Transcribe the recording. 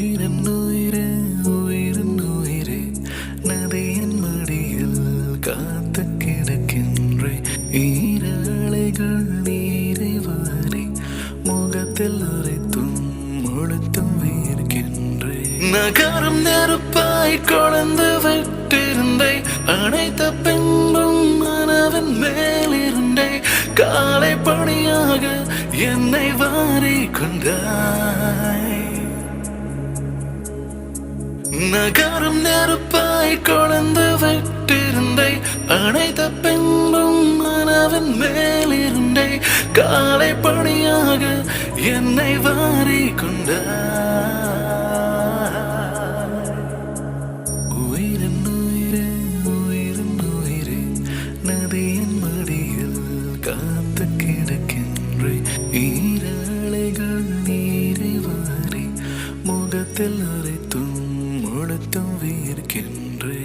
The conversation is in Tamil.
உயிரே உயிரின் உயிரே நதியின் மடியில் காத்து கிடக்கின்றே ஈரலைகள் நீரை வாரி முகத்தில் அரைத்தும் முழுத்தும் வீர்க்கின்றே நகரம் நெருப்பாய் கொழுந்து விட்டிருந்தே அனைத்த பின்பும் மனவின் மேலிருந்தே காலை பணியாக என்னை வாரி கொண்டாய் நகரம் நெருப்பாய் கொழுந்து விட்டிருந்தே அனைத்த பின்பும் மனவின் மேலிருந்தே காலை பணியாக என்னை வாரி கொண்டாய் உயிரின் உயிரே நதியின் மடியில் காத்து கிடக்கின்றே ஈரலைகள் நீரை வாரி முகத்தில் அரைத்தும் முழுத்தும் வீர்க்கின்றே